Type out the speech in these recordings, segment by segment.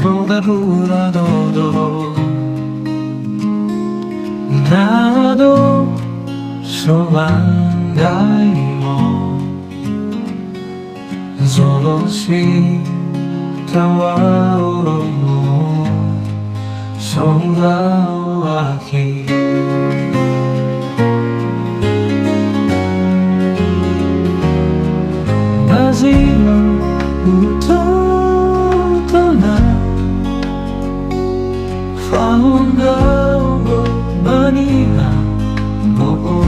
terbaru 나도 소망다이모 조금씩 다와오르고 성가하기 bazilalo부터 떠나 반가운 niwaom'o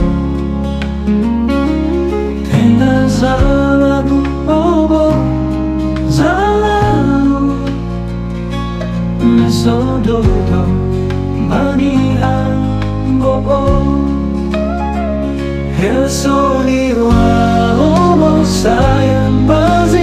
dengan lagu bazilalo judul niwaom'o niwaom'o sayang bazilalo